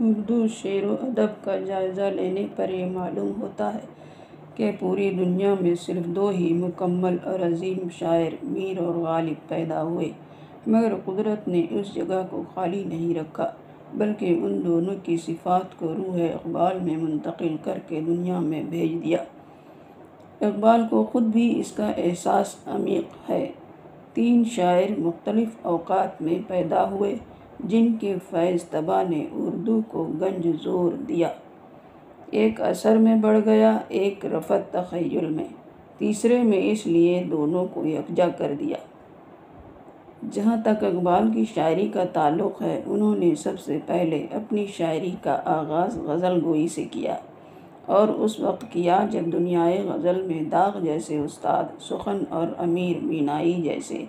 اردو شعر و ادب کا جائزہ لینے پر یہ معلوم ہوتا ہے کہ پوری دنیا میں صرف دو ہی مکمل اور عظیم شاعر میر اور غالب پیدا ہوئے، مگر قدرت نے اس جگہ کو خالی نہیں رکھا بلکہ ان دونوں کی صفات کو روح اقبال میں منتقل کر کے دنیا میں بھیج دیا۔ اقبال کو خود بھی اس کا احساس عمیق ہے۔ 3 شاعر مختلف اوقات میں پیدا ہوئے جن کے فیض طبع نے اردو کو گنج زور دیا۔ ایک اثر میں بڑھ گیا، ایک رفعت تخیل میں، تیسرے میں اس لیے دونوں کو یکجا کر دیا۔ جہاں تک اقبال کی شاعری کا تعلق ہے، انہوں نے سب سے پہلے اپنی شاعری کا آغاز غزل گوئی سے کیا، اور اس وقت کیا جب دنیائے غزل میں داغ جیسے استاد سخن اور امیر مینائی جیسے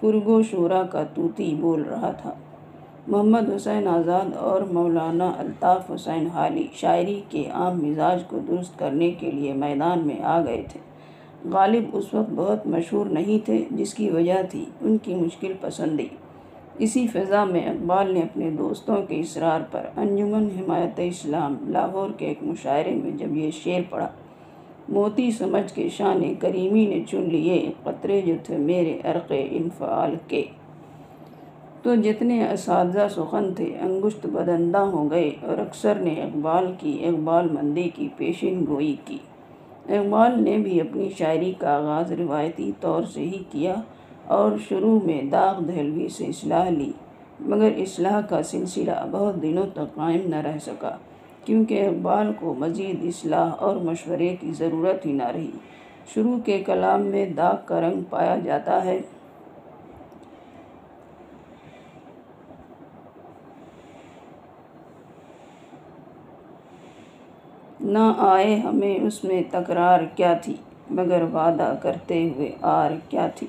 پرگو شعراء کا طوطی بول رہا تھا۔ محمد حسین آزاد اور مولانا الطاف حسین حالی شاعری کے عام مزاج کو درست کرنے کے لیے میدان میں آ گئے تھے۔ غالب اس وقت بہت مشہور نہیں تھے، جس کی وجہ تھی ان کی مشکل پسندی۔ اسی فضا میں اقبال نے اپنے دوستوں کے اصرار پر انجمن حمایت اسلام لاہور کے ایک مشاعرے میں جب یہ شعر پڑھا: موتی سمجھ کے شان کریمی نے چن لیے قطرے جو تھے میرے عرق انفعال کے، تو جتنے اساتذہ سخن تھے انگشت بدنداں ہو گئے، اور اکثر نے اقبال کی اقبال مندی کی پیشین گوئی کی۔ اقبال نے بھی اپنی شاعری کا آغاز روایتی طور سے ہی کیا اور شروع میں داغ دہلوی سے اصلاح لی، مگر اصلاح کا سلسلہ بہت دنوں تک قائم نہ رہ سکا، کیونکہ اقبال کو مزید اصلاح اور مشورے کی ضرورت ہی نہ رہی۔ شروع کے کلام میں داغ کا رنگ پایا جاتا ہے، نہ آئے ہمیں اس میں تکرار کیا تھی، مگر وعدہ کرتے ہوئے آر کیا تھی،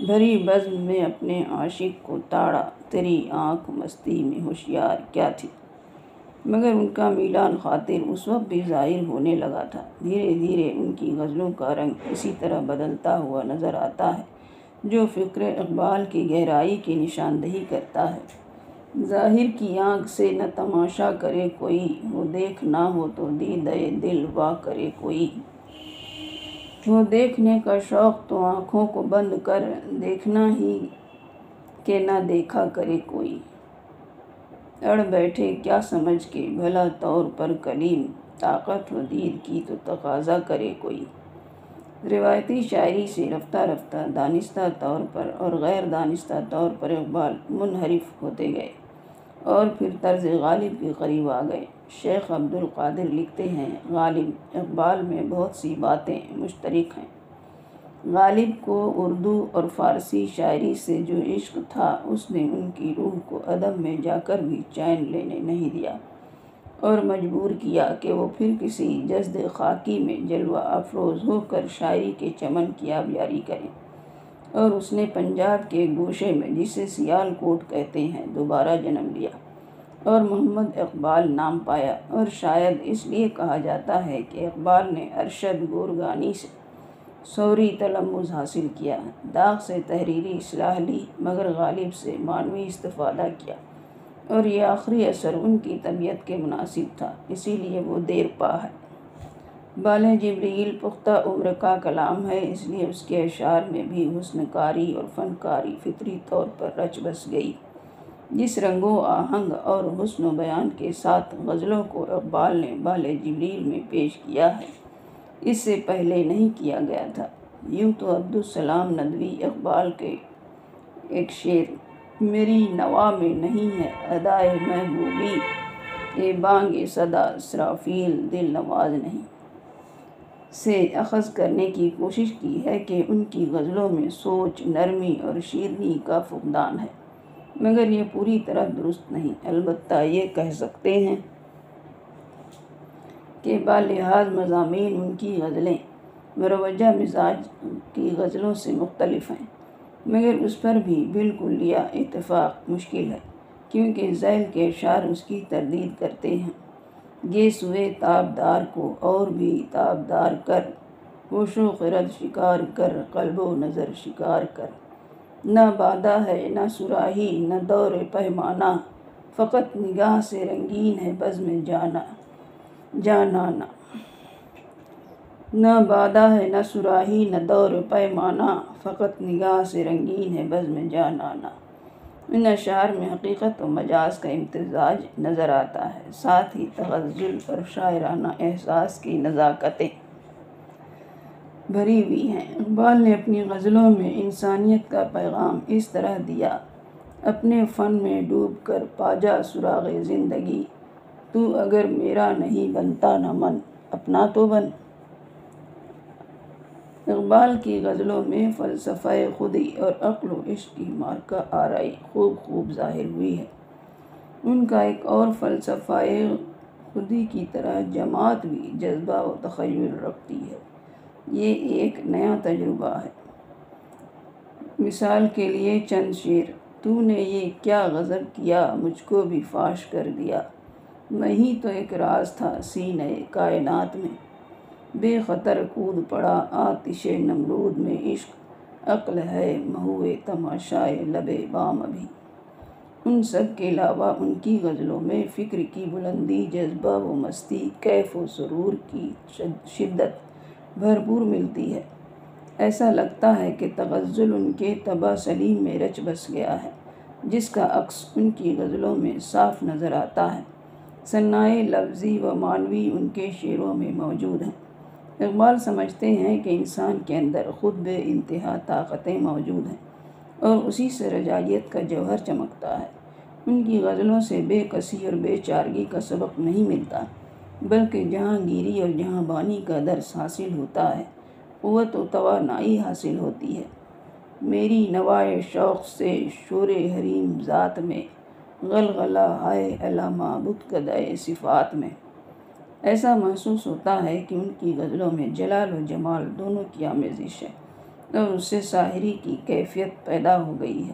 بھری بزم میں اپنے عاشق کو تاڑا، تیری آنکھ مستی میں ہوشیار کیا تھی۔ مگر ان کا میلان خاطر اس وقت بھی ظاہر ہونے لگا تھا۔ دھیرے دھیرے ان کی غزلوں کا رنگ اسی طرح بدلتا ہوا نظر آتا ہے جو فکر اقبال کی گہرائی کی نشاندہی کرتا ہے۔ ظاہر کی آنکھ سے نہ تماشا کرے کوئی، وہ دیکھ نہ ہو تو دیدہ دل وا کرے کوئی، ہو دیکھنے کا شوق تو آنکھوں کو بند کر، دیکھنا ہی کہ نہ دیکھا کرے کوئی، اڑ بیٹھے کیا سمجھ کے بھلا طور پر کلیم، طاقت ہو دید کی تو تقاضا کرے کوئی۔ روایتی شاعری سے رفتہ رفتہ دانستہ طور پر اور غیر دانستہ طور پر اقبال منحرف ہوتے گئے اور پھر طرز غالب کے قریب آ گئے۔ شیخ عبد القادر لکھتے ہیں: غالب اقبال میں بہت سی باتیں مشترک ہیں۔ غالب کو اردو اور فارسی شاعری سے جو عشق تھا، اس نے ان کی روح کو ادب میں جا کر بھی چین لینے نہیں دیا اور مجبور کیا کہ وہ پھر کسی جسد خاکی میں جلوہ افروز ہو کر شاعری کے چمن کی آبیاری کریں، اور اس نے پنجاب کے گوشے میں، جسے سیال کوٹ کہتے ہیں، دوبارہ جنم لیا اور محمد اقبال نام پایا، اور شاید اس لیے کہا جاتا ہے کہ اقبال نے ارشد گورگانی سے سوری تلمذ حاصل کیا، داغ سے تحریری اصلاح لی، مگر غالب سے معنوی استفادہ کیا، اور یہ آخری اثر ان کی طبیعت کے مناسب تھا، اسی لیے وہ دیر پا ہے۔ بالِ جبریل پختہ عمر کا کلام ہے، اس لیے اس کے اشعار میں بھی حسن کاری اور فنکاری فطری طور پر رچ بس گئی۔ جس رنگ و آہنگ اور حسن و بیان کے ساتھ غزلوں کو اقبال نے بالِ جبریل میں پیش کیا ہے، اس سے پہلے نہیں کیا گیا تھا۔ یوں تو عبدالسلام ندوی اقبال کے ایک شعر میری نوا میں نہیں ہے ادائے محبوبی، اے بانگ صدا اسرافیل دل نواز نہیں، سے اخذ کرنے کی کوشش کی ہے کہ ان کی غزلوں میں سوچ، نرمی اور شیرینی کا فقدان ہے، مگر یہ پوری طرح درست نہیں۔ البتہ یہ کہہ سکتے ہیں کہ بلحاظ مضامین ان کی غزلیں مروجہ مزاج کی غزلوں سے مختلف ہیں، مگر اس پر بھی بالکلیہ اتفاق مشکل ہے، کیونکہ ذیل کے اشعار اس کی تردید کرتے ہیں: گے سوئے تابدار کو اور بھی تابدار کر، ہوش و خرد شکار کر، قلب و نظر شکار کر، نہ بادہ ہے نہ صراحی نہ دور پیمانہ، فقط نگاہ سے رنگین ہے بزم جانانا، نہ بادہ ہے نہ سراہی نہ دور پیمانہ، فقط نگاہ سے رنگین ہے بزم جانانا۔ ان اشعار میں حقیقت و مجاز کا امتزاج نظر آتا ہے، ساتھ ہی تغزل اور شاعرانہ احساس کی نزاکتیں بھری ہوئی ہیں۔ اقبال نے اپنی غزلوں میں انسانیت کا پیغام اس طرح دیا: اپنے فن میں ڈوب کر پا جا سراغ زندگی، تو اگر میرا نہیں بنتا نہ من، اپنا تو بن۔ اقبال کی غزلوں میں فلسفہ خودی اور عقل و عشق کی مارکہ آرائی خوب ظاہر ہوئی ہے۔ ان کا ایک اور فلسفہ خودی کی طرح جماعت بھی جذبہ و تخیل رکھتی ہے۔ یہ ایک نیا تجربہ ہے۔ مثال کے لیے چند شعر: تو نے یہ کیا غضب کیا، مجھ کو بھی فاش کر دیا، میں ہی تو ایک راز تھا سینہ کائنات میں، بے خطر کود پڑا آتش نمرود میں عشق، عقل ہے محو تماشائے لب بام ابھی۔ ان سب کے علاوہ ان کی غزلوں میں فکر کی بلندی، جذبہ و مستی، کیف و سرور کی شدت بھرپور ملتی ہے۔ ایسا لگتا ہے کہ تغزل ان کے طبع سلیم میں رچ بس گیا ہے، جس کا عکس ان کی غزلوں میں صاف نظر آتا ہے۔ صنائع لفظی و معنوی ان کے شعروں میں موجود ہیں۔ اقبال سمجھتے ہیں کہ انسان کے اندر خود بے انتہا طاقتیں موجود ہیں اور اسی سے رجالیت کا جوہر چمکتا ہے۔ ان کی غزلوں سے بے کسی اور بے چارگی کا سبق نہیں ملتا، بلکہ جہاں گیری اور جہاں بانی کا درس حاصل ہوتا ہے، قوت و توانائی حاصل ہوتی ہے۔ میری نوائے شوق سے شور حریم ذات میں، غلغلہ ہائے علامہ بتکدہ صفات میں۔ ایسا محسوس ہوتا ہے کہ ان کی غزلوں میں جلال و جمال دونوں کی آمیزش ہے اور اس سے شاعری کی کیفیت پیدا ہو گئی ہے۔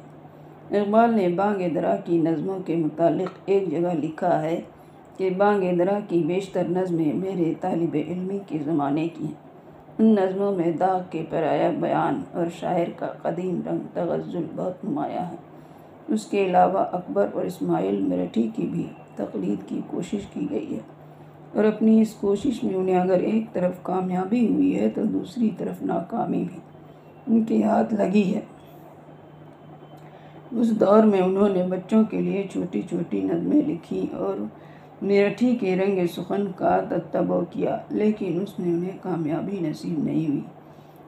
اقبال نے بانگ درا کی نظموں کے متعلق ایک جگہ لکھا ہے کہ بانگ درا کی بیشتر نظمیں میرے طالب علمی کے زمانے کی ہیں۔ ان نظموں میں داغ کے پرایا بیان اور شاعر کا قدیم رنگ تغزل بہت نمایاں ہے۔ اس کے علاوہ اکبر اور اسماعیل مرٹھی کی بھی تقلید کی کوشش کی گئی ہے، اور اپنی اس کوشش میں انہیں اگر ایک طرف کامیابی ہوئی ہے تو دوسری طرف ناکامی بھی ان کے ہاتھ لگی ہے۔ اس دور میں انہوں نے بچوں کے لیے چھوٹی چھوٹی نظمیں لکھیں اور مرٹھی کے رنگ سخن کا تتبع کیا، لیکن اس میں انہیں کامیابی نصیب نہیں ہوئی۔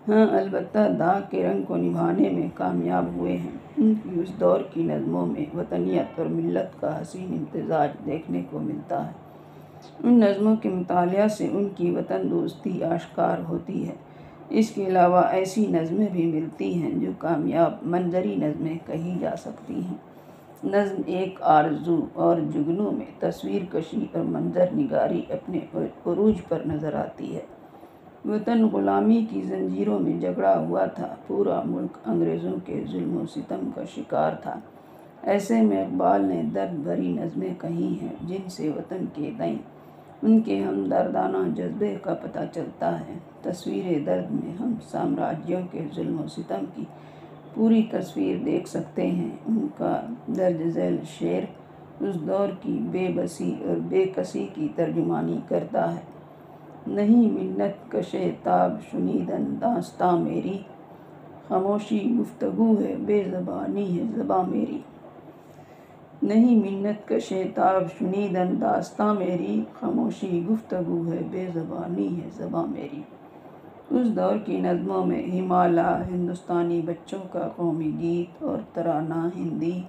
ہاں، البتہ داغ کے رنگ کو نبھانے میں کامیاب ہوئے ہیں۔ ان کی اس دور کی نظموں میں وطنیت اور ملت کا حسین امتزاج دیکھنے کو ملتا ہے۔ ان نظموں کے مطالعہ سے ان کی وطن دوستی آشکار ہوتی ہے۔ اس کے علاوہ ایسی نظمیں بھی ملتی ہیں جو کامیاب منظری نظمیں کہی جا سکتی ہیں۔ نظم ایک آرزو اور جگنوں میں تصویر کشی اور منظر نگاری اپنے عروج پر نظر آتی ہے۔ وطن غلامی کی زنجیروں میں جکڑا ہوا تھا، پورا ملک انگریزوں کے ظلم و ستم کا شکار تھا۔ ایسے میں اقبال نے درد بھری نظمیں کہی ہیں جن سے وطن کے تئیں ان کے ہمدردانہ جذبے کا پتہ چلتا ہے۔ تصویر درد میں ہم سامراجیوں کے ظلم و ستم کی پوری تصویر دیکھ سکتے ہیں۔ ان کا درج ذیل شعر اس دور کی بے بسی اور بے کسی کی ترجمانی کرتا ہے: نہیں منت کشِ تاب شنیدن داستاں میری، خاموشی گفتگو ہے بے زبانی ہے زباں میری۔ نہیں منت کشِ تاب شنیدن داستاں میری، خاموشی گفتگو ہے بے زبانی ہے زباں میری۔ اس دور کی نظموں میں ہمالہ، ہندوستانی بچوں کا قومی گیت اور ترانہ ہندی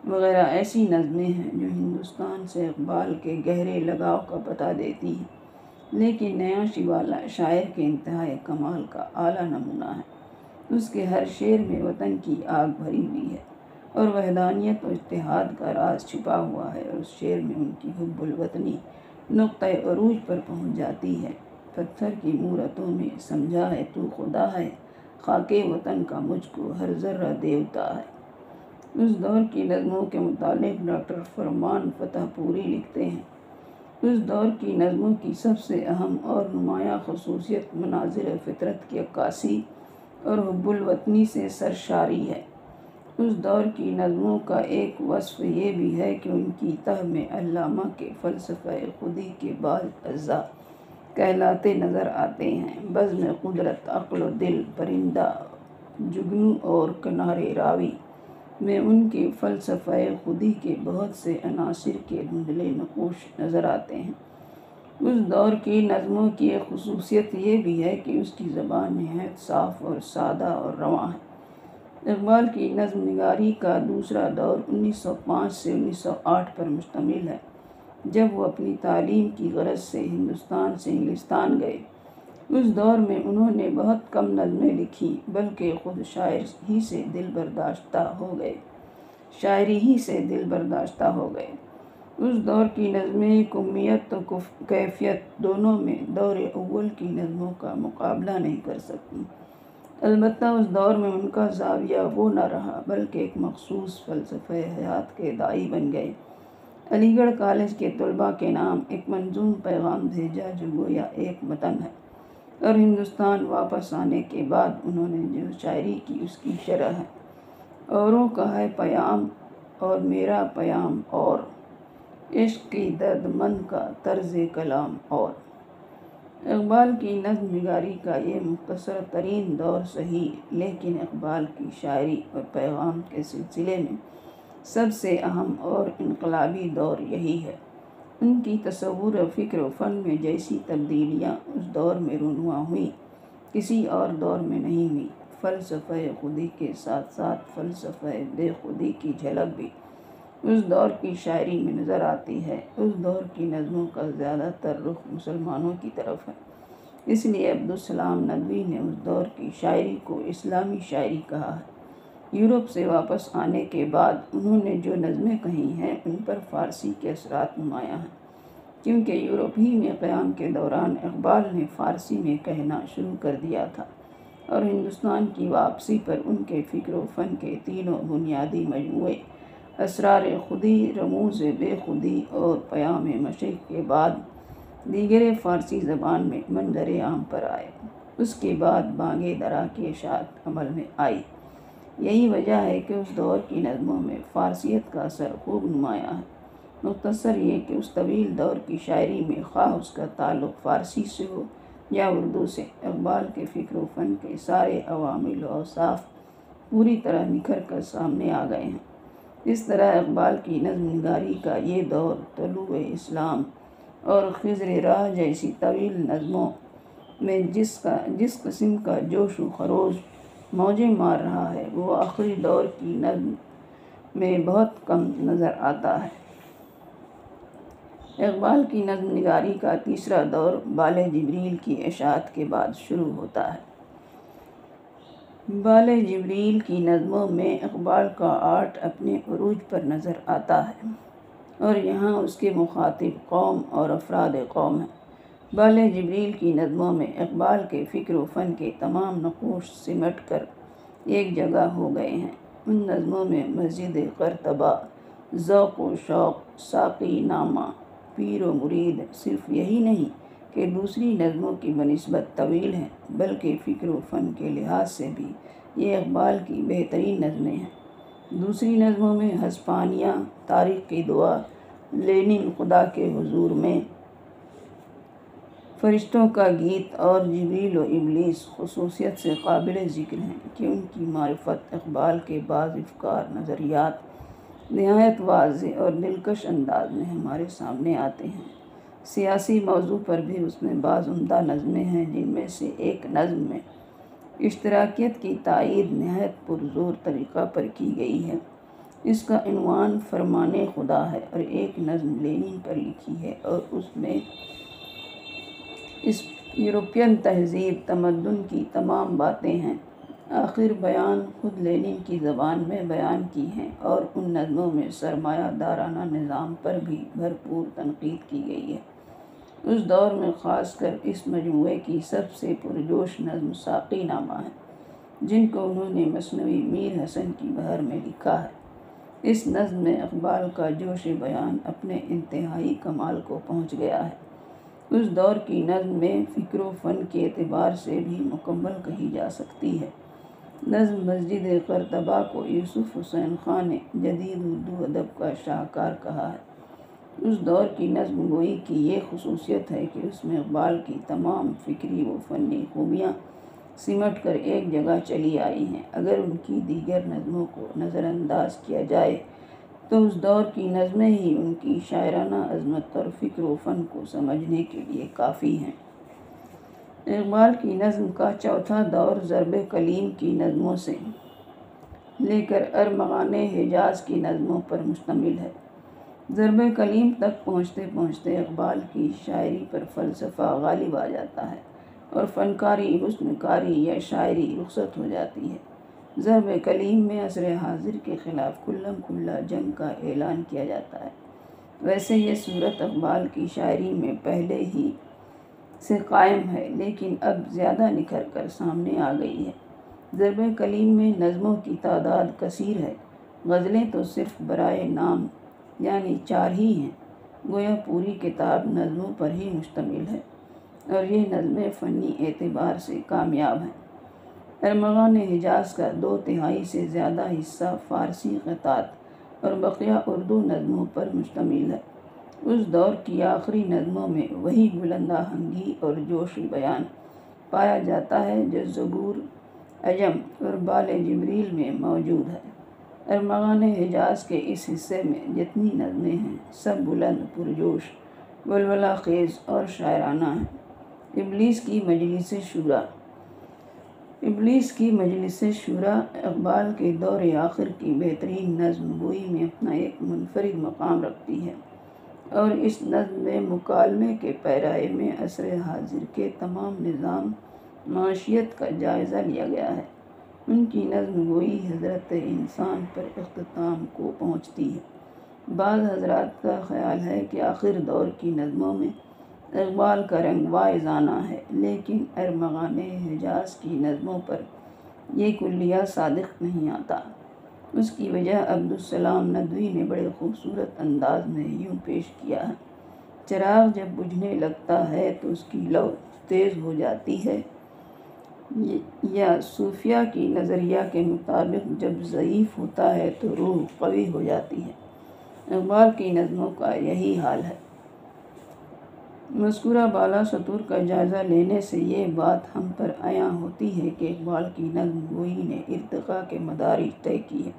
وغیرہ ایسی نظمیں ہیں جو ہندوستان سے اقبال کے گہرے لگاؤ کا پتہ دیتی ہیں۔ لیکن نیا شیوالہ شاعر کے انتہائے کمال کا اعلیٰ نمونہ ہے۔ اس کے ہر شعر میں وطن کی آگ بھری ہوئی ہے اور وحدانیت و اتحاد کا راز چھپا ہوا ہے، اور اس شعر میں ان کی حب الوطنی نقطۂ عروج پر پہنچ جاتی ہے: پتھر کی مورتوں میں سمجھا ہے تو خدا ہے، خاکِ وطن کا مجھ کو ہر ذرہ دیوتا ہے۔ اس دور کی نظموں کے متعلق ڈاکٹر فرمان فتح پوری لکھتے ہیں: اس دور کی نظموں کی سب سے اہم اور نمایاں خصوصیت مناظر فطرت کی عکاسی اور حب الوطنی سے سرشاری ہے۔ اس دور کی نظموں کا ایک وصف یہ بھی ہے کہ ان کی تہ میں علامہ کے فلسفہ خودی کے بعض اجزاء کہلاتے نظر آتے ہیں۔ بزم قدرت، عقل و دل، پرندہ، جگنو اور کنارے راوی میں ان کے فلسفہ خودی کے بہت سے عناصر کے دھندلے نقوش نظر آتے ہیں۔ اس دور کی نظموں کی ایک خصوصیت یہ بھی ہے کہ اس کی زبان نہایت صاف اور سادہ اور رواں ہے۔ اقبال کی نظم نگاری کا دوسرا دور 1905 سے 1908 پر مشتمل ہے، جب وہ اپنی تعلیم کی غرض سے ہندوستان سے انگلستان گئے۔ اس دور میں انہوں نے بہت کم نظمیں لکھی، بلکہ خود شاعری ہی سے دل برداشتہ ہو گئے۔ اس دور کی نظمیں کمیت و کیفیت دونوں میں دور اول کی نظموں کا مقابلہ نہیں کر سکتی۔ البتہ اس دور میں ان کا زاویہ وہ نہ رہا، بلکہ ایک مخصوص فلسفہ حیات کے داعی بن گئے۔ علی گڑھ کالج کے طلباء کے نام ایک منظوم پیغام بھیجا جو گویا ایک متن ہے، اور ہندوستان واپس آنے کے بعد انہوں نے جو شاعری کی اس کی شرح ہے۔ اوروں کا ہے پیام اور میرا پیام اور، عشق کی درد مند کا طرز کلام اور۔ اقبال کی نظم نگاری کا یہ مختصر ترین دور سہی، لیکن اقبال کی شاعری اور پیغام کے سلسلے میں سب سے اہم اور انقلابی دور یہی ہے۔ ان کی تصور و فکر و فن میں جیسی تبدیلیاں اس دور میں رونما ہوئیں، کسی اور دور میں نہیں ہوئی۔ فلسفہ خودی کے ساتھ ساتھ فلسفہ بے خودی کی جھلک بھی اس دور کی شاعری میں نظر آتی ہے۔ اس دور کی نظموں کا زیادہ تر رخ مسلمانوں کی طرف ہے، اس لیے عبدالسلام ندوی نے اس دور کی شاعری کو اسلامی شاعری کہا ہے۔ یورپ سے واپس آنے کے بعد انہوں نے جو نظمیں کہی ہیں ان پر فارسی کے اثرات نمایاں ہیں، کیونکہ یورپ ہی میں قیام کے دوران اقبال نے فارسی میں کہنا شروع کر دیا تھا، اور ہندوستان کی واپسی پر ان کے فکر و فن کے تینوں بنیادی مجموعے اسرار خودی، رموز بے خودی اور پیام مشرق کے بعد دیگر فارسی زبان میں منظر عام پر آئے۔ اس کے بعد بانگِ درا کی اشاعت عمل میں آئی۔ یہی وجہ ہے کہ اس دور کی نظموں میں فارسیت کا اثر خوب نمایاں ہے۔ مختصر یہ کہ اس طویل دور کی شاعری میں خواہ اس کا تعلق فارسی سے ہو یا اردو سے، اقبال کے فکر و فن کے سارے عوامل و اوصاف پوری طرح نکھر کر سامنے آ گئے ہیں۔ اس طرح اقبال کی نظم نگاری کا یہ دور طلوع اسلام اور خضر راہ جیسی طویل نظموں میں جس قسم کا جوش و خروش موجیں مار رہا ہے وہ آخری دور کی نظم میں بہت کم نظر آتا ہے۔ اقبال کی نظم نگاری کا تیسرا دور بال جبریل کی اشاعت کے بعد شروع ہوتا ہے۔ بال جبریل کی نظموں میں اقبال کا آرٹ اپنے عروج پر نظر آتا ہے، اور یہاں اس کے مخاطب قوم اور افراد قوم ہیں۔ بال جبریل کی نظموں میں اقبال کے فکر و فن کے تمام نقوش سمٹ کر ایک جگہ ہو گئے ہیں۔ ان نظموں میں مسجد قرطبہ، ذوق و شوق، ساقی نامہ، پیر و مرید صرف یہی نہیں کہ دوسری نظموں کی بنسبت طویل ہیں، بلکہ فکر و فن کے لحاظ سے بھی یہ اقبال کی بہترین نظمیں ہیں۔ دوسری نظموں میں ہسپانیہ، تاریخ کی دعا، لینن خدا کے حضور میں، فرشتوں کا گیت اور جبریل و ابلیس خصوصیت سے قابل ذکر ہیں کہ ان کی معرفت اقبال کے بعض افکار، نظریات نہایت واضح اور دلکش انداز میں ہمارے سامنے آتے ہیں۔ سیاسی موضوع پر بھی اس میں بعض عمدہ نظمیں ہیں، جن میں سے ایک نظم میں اشتراکیت کی تائید نہایت پرزور طریقہ پر کی گئی ہے۔ اس کا عنوان فرمان خدا ہے، اور ایک نظم لینن پر لکھی ہے اور اس میں اس یورپین تہذیب تمدن کی تمام باتیں ہیں۔ آخر بیان خود لینن کی زبان میں بیان کی ہیں، اور ان نظموں میں سرمایہ دارانہ نظام پر بھی بھرپور تنقید کی گئی ہے۔ اس دور میں خاص کر اس مجموعے کی سب سے پرجوش نظم ساقی نامہ ہے، جن کو انہوں نے مثنوی میر حسن کی بہر میں لکھا ہے۔ اس نظم میں اقبال کا جوش بیان اپنے انتہائی کمال کو پہنچ گیا ہے۔ اس دور کی نظم میں فکر و فن کے اعتبار سے بھی مکمل کہی جا سکتی ہے۔ نظم مسجد قرطبہ کو یوسف حسین خان نے جدید اردو ادب کا شاہکار کہا ہے۔ اس دور کی نظم گوئی کی یہ خصوصیت ہے کہ اس میں اقبال کی تمام فکری و فنی خوبیاں سمٹ کر ایک جگہ چلی آئی ہیں۔ اگر ان کی دیگر نظموں کو نظر انداز کیا جائے تو اس دور کی نظمیں ہی ان کی شاعرانہ عظمت اور فکر و فن کو سمجھنے کے لیے کافی ہیں۔ اقبال کی نظم کا چوتھا دور ضرب کلیم کی نظموں سے لے کر ارمغان حجاز کی نظموں پر مشتمل ہے۔ ضرب کلیم تک پہنچتے پہنچتے اقبال کی شاعری پر فلسفہ غالب آ جاتا ہے اور فنکاری، حسن کاری یا شاعری رخصت ہو جاتی ہے۔ ضرب کلیم میں عصر حاضر کے خلاف کھلم کھلا جنگ کا اعلان کیا جاتا ہے۔ ویسے یہ صورت اقبال کی شاعری میں پہلے ہی سے قائم ہے، لیکن اب زیادہ نکھر کر سامنے آ گئی ہے۔ ضرب کلیم میں نظموں کی تعداد کثیر ہے۔ غزلیں تو صرف برائے نام یعنی 4 ہی ہیں۔ گویا پوری کتاب نظموں پر ہی مشتمل ہے اور یہ نظمیں فنی اعتبار سے کامیاب ہیں۔ ارمغان حجاز کا 2/3 سے زیادہ حصہ فارسی قطعات اور بقیہ اردو نظموں پر مشتمل ہے۔ اس دور کی آخری نظموں میں وہی بلند آہنگی اور جوش بیان پایا جاتا ہے جو زبور، عجم اور بال جبریل میں موجود ہے۔ ارمغان حجاز کے اس حصے میں جتنی نظمیں ہیں سب بلند، پرجوش، ولولہ خیز اور شاعرانہ ہیں۔ ابلیس کی مجلس شورا اقبال کے دور آخر کی بہترین نظم گوئی میں اپنا ایک منفرد مقام رکھتی ہے، اور اس نظم میں مکالمے کے پیرائے میں عصر حاضر کے تمام نظام معیشت کا جائزہ لیا گیا ہے۔ ان کی نظم گوئی حضرت انسان پر اختتام کو پہنچتی ہے۔ بعض حضرات کا خیال ہے کہ آخر دور کی نظموں میں اقبال کا رنگ واعظانہ ہے، لیکن ارمغان حجاز کی نظموں پر یہ کلیہ صادق نہیں آتا۔ اس کی وجہ عبدالسلام ندوی نے بڑے خوبصورت انداز میں یوں پیش کیا ہے: چراغ جب بجھنے لگتا ہے تو اس کی لو تیز ہو جاتی ہے، یا صوفیہ کی نظریہ کے مطابق جب ضعیف ہوتا ہے تو روح قوی ہو جاتی ہے۔ اقبال کی نظموں کا یہی حال ہے۔ مذکورہ بالا سطور کا جائزہ لینے سے یہ بات ہم پر عیاں ہوتی ہے کہ اقبال کی نظم گوئی نے ارتقاء کے مدارج طے کیے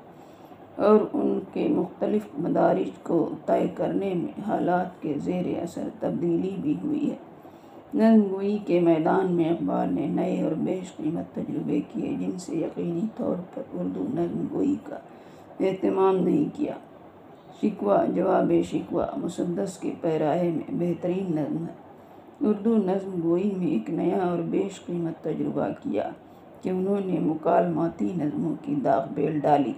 اور ان کے مختلف مدارج کو طے کرنے میں حالات کے زیر اثر تبدیلی بھی ہوئی ہے۔ نظم گوئی کے میدان میں اقبال نے نئے اور بیش قیمت تجربے کیے جن سے یقینی طور پر اردو نظم گوئی کا اہتمام نہیں کیا۔ شکوہ جواب شکوہ مسدس کے پیرائے میں بہترین نظم ہے۔ اردو نظم گوئی میں ایک نیا اور بیش قیمت تجربہ کیا کہ انہوں نے مکالماتی نظموں کی داغ بیل ڈالی،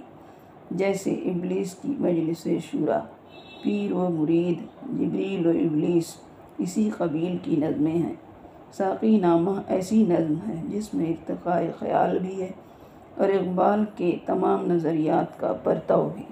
جیسے ابلیس کی مجلس شورا، پیر و مرید، جبریل و ابلیس، اسی قبیل کی نظمیں ہیں۔ ساقی نامہ ایسی نظم ہے جس میں ارتقاء خیال بھی ہے اور اقبال کے تمام نظریات کا پرتو بھی۔